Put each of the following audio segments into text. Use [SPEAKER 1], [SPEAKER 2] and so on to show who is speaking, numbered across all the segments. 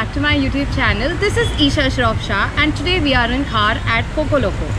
[SPEAKER 1] back to my YouTube channel. This is Isha Shroff Shah and today we are in Khar at Coco Loco.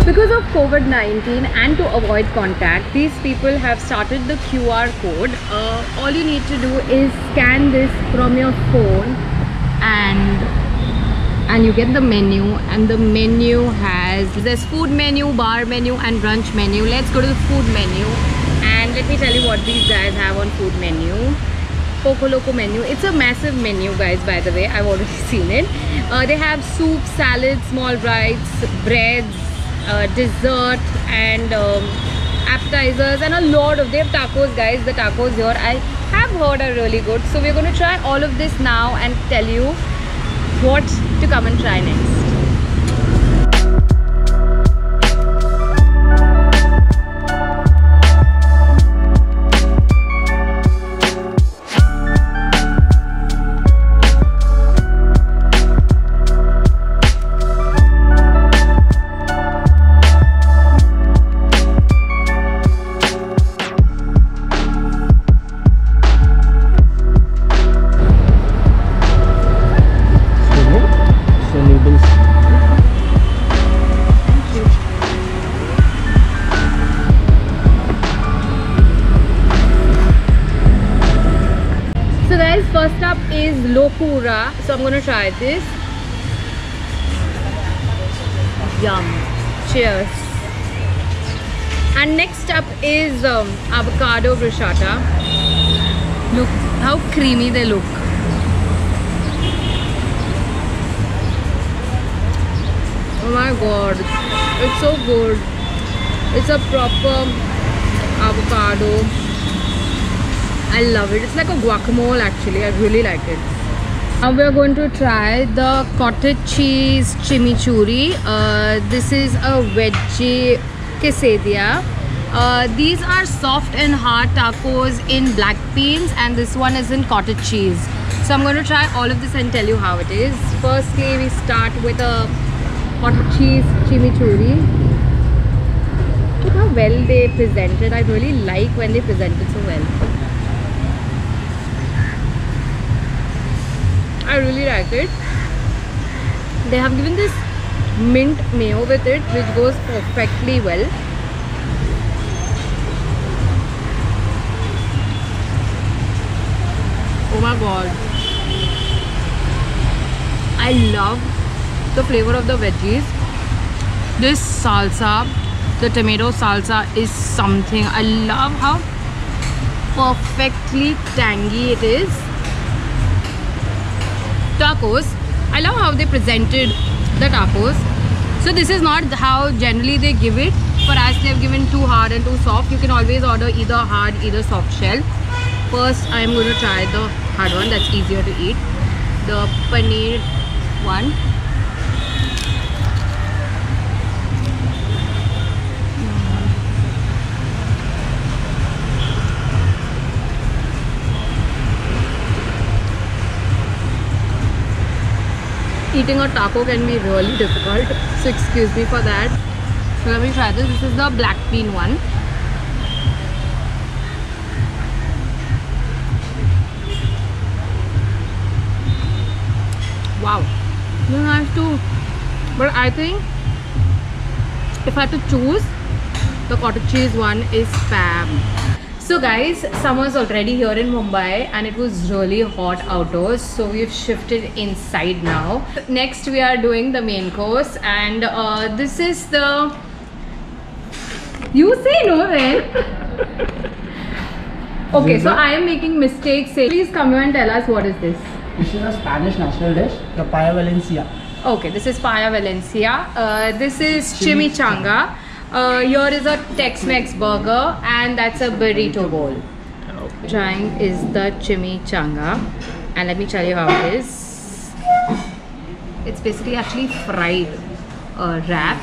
[SPEAKER 1] Because of COVID-19 and to avoid contact, these people have started the QR code. All you need to do is scan this from your phone and you get the menu, and the menu there's food menu, bar menu and brunch menu. Let's go to the food menu and let me tell you what these guys have on food menu. Coco Loco menu. It's a massive menu, guys, by the way. I've already seen it. They have soup, salads, small bites, breads, dessert and appetizers, and a lot of, they have tacos, guys. The tacos here I have heard are really good, so we're going to try all of this now and tell you what to come and try next. So guys, first up is Lopura. So I'm going to try this. Yum. Cheers. And next up is avocado bruschetta. Look how creamy they look. Oh my god, it's so good. It's a proper avocado. I love it. It's like a guacamole actually. I really like it. Now we are going to try the cottage cheese chimichurri. This is a veggie quesadilla. These are soft and hard tacos in black beans, and this one is in cottage cheese. So I'm going to try all of this and tell you how it is. Firstly, we start with a cottage cheese chimichurri. Look how well they present it. I really like when they present it so well. I really like it. They have given this mint mayo with it, which goes perfectly well. Oh my god, I love the flavor of the veggies. This salsa, the tomato salsa, is something. I love how perfectly tangy it is. Tacos, I love how they presented the tacos. So this is not how generally they give it. For us, they have given too hard and too soft. You can always order either hard, either soft shell. First, I am going to try the hard one. That's easier to eat. The paneer one. Eating a taco can be really difficult, so excuse me for that. So let me try this. This is the black bean one. Wow, you have to, but I think if I had to choose, the cottage cheese one is fab. So guys, summer's already here in Mumbai and it was really hot outdoors, so we've shifted inside now. Next we are doing the main course, and this is the, you say no then. Okay, so I am making mistakes. Please come here and tell us what is this.
[SPEAKER 2] This is a Spanish national dish, the Paella Valencia.
[SPEAKER 1] Okay, this is Paella Valencia. This is chimichanga. Here is a Tex-Mex burger, and that's a burrito bowl. Trying is the chimichanga, and let me tell you how it is. It's basically actually fried wrap.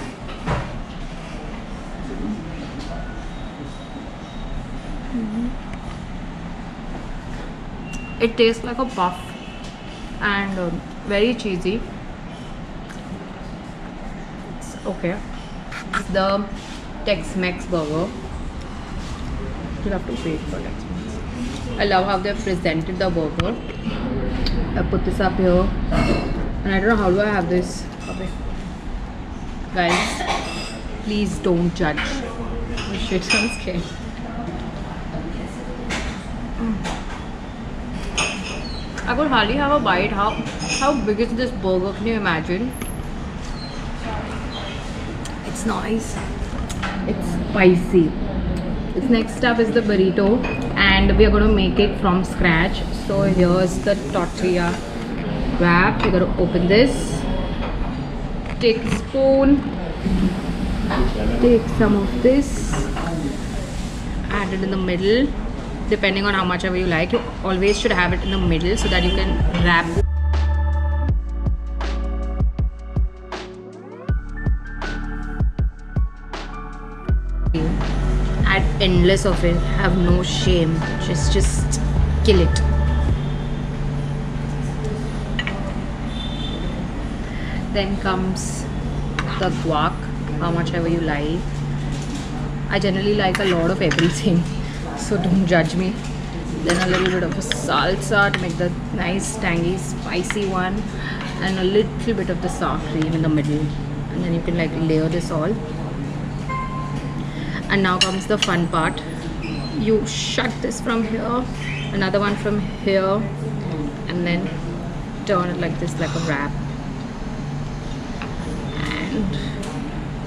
[SPEAKER 1] It tastes like a puff and very cheesy. It's okay. It's the Tex-Mex burger. You'll have to wait for Tex-Mex. I love how they've presented the burger. I put this up here, and I don't know how do I have this. Okay. Guys, please don't judge. Oh shit, I'm scared. I could hardly have a bite. How big is this burger? Can you imagine? It's nice. It's spicy. This next up is the burrito, and we are going to make it from scratch. So here's the tortilla wrap. We're going to open this. Take a spoon. Take some of this. Add it in the middle. Depending on how much ever you like, you always should have it in the middle so that you can wrap. Add endless of it. Have no shame. Just kill it. Then comes the guac. How much ever you like. I generally like a lot of everything, so don't judge me. Then a little bit of a salsa to make the nice tangy spicy one, and a little bit of the sour cream in the middle, and then you can like layer this all. And now comes the fun part. You shut this from here, another one from here, and then turn it like this, like a wrap. And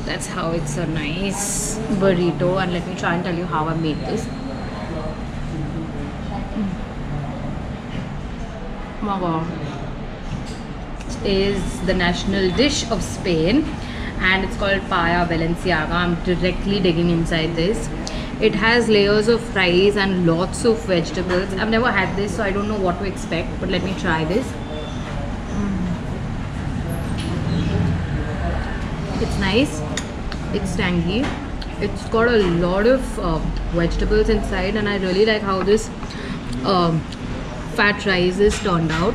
[SPEAKER 1] that's how it's a nice burrito. And let me try and tell you how I made this. Oh my god. It is the national dish of Spain, and it's called Paella Valenciaga. I'm directly digging inside this. It has layers of fries and lots of vegetables. I've never had this, so I don't know what to expect, but let me try this. It's nice. It's tangy. It's got a lot of vegetables inside, and I really like how this fat rice is turned out.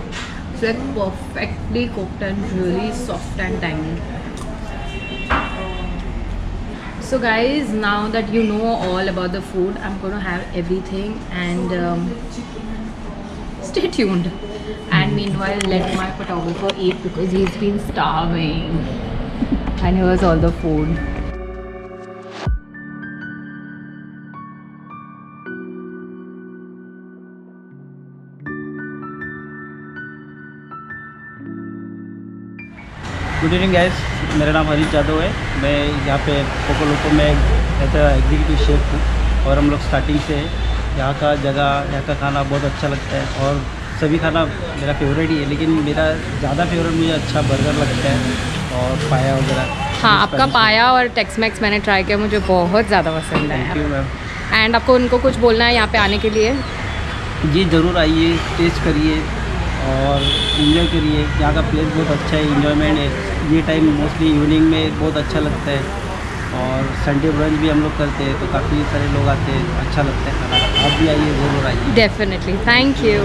[SPEAKER 1] It's like perfectly cooked and really soft and tangy. So guys, now that you know all about the food, I'm gonna have everything, and stay tuned. And meanwhile, let my photographer eat because he's been starving. And here's all the food.
[SPEAKER 2] Good evening guys, मेरा नाम हरीश यादव है। मैं यहाँ पे Poco लोको में as executive chef हूँ, और हम लोग स्टार्टिंग से यहाँ का जगह, यहाँ का खाना बहुत अच्छा लगता है, और सभी खाना मेरा फेवरेट ही है, लेकिन मेरा ज़्यादा फेवरेट मुझे अच्छा बर्गर लगता है और पाया वगैरह।
[SPEAKER 1] हाँ, आपका पाया और टेक्समैक्स मैंने ट्राई किया, मुझे बहुत ज़्यादा पसंद है।
[SPEAKER 2] Thank you ma'am.
[SPEAKER 1] एंड आपको उनको कुछ बोलना है यहाँ पे आने के लिए?
[SPEAKER 2] जी ज़रूर आइए, टेस्ट करिए और इन्जॉय करिए। यहाँ का प्लेस बहुत अच्छा है, इन्जॉयमेंट है। ये टाइम मोस्टली इवनिंग में बहुत अच्छा लगता है, और संडे ब्रंच भी हम लोग करते हैं, तो काफ़ी सारे लोग आते हैं, अच्छा लगता है खाना। आप भी आइए, ज़रूर आइए।
[SPEAKER 1] Definitely, thank you.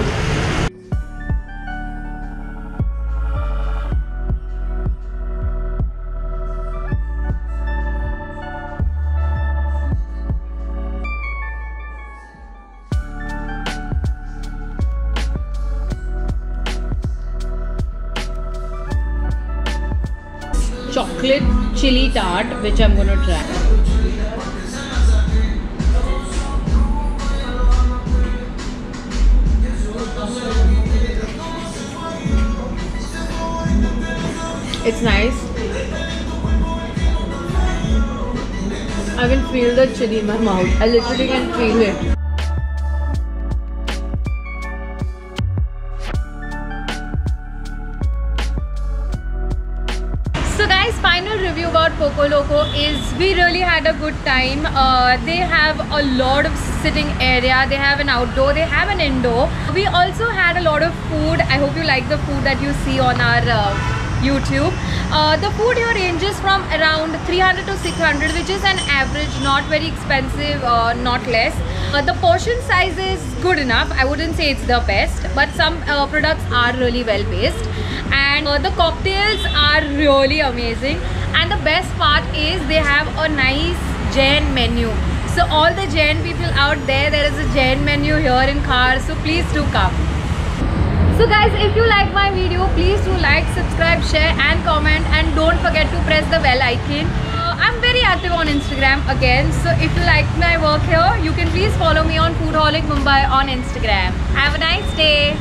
[SPEAKER 1] Chocolate chili tart, which I'm gonna try. It's nice. I can feel the chili in my mouth. I literally can feel it. So guys, final review about Poco Loco is we really had a good time. They have a lot of sitting area. They have an outdoor, they have an indoor. We also had a lot of food. I hope you like the food that you see on our YouTube. The food here ranges from around 300 to 600, which is an average, not very expensive, not less. The portion size is good enough. I wouldn't say it's the best, but some products are really well based, and the cocktails are really amazing. And the best part is they have a nice Jain menu. So all the Jain people out there, there is a Jain menu here in Khar, so please do come. So guys, if you like my video, please do like, subscribe, share and comment, and don't forget to press the bell icon. I'm very active on Instagram again, so if you like my work here, you can please follow me on Foodholic Mumbai on Instagram. Have a nice day.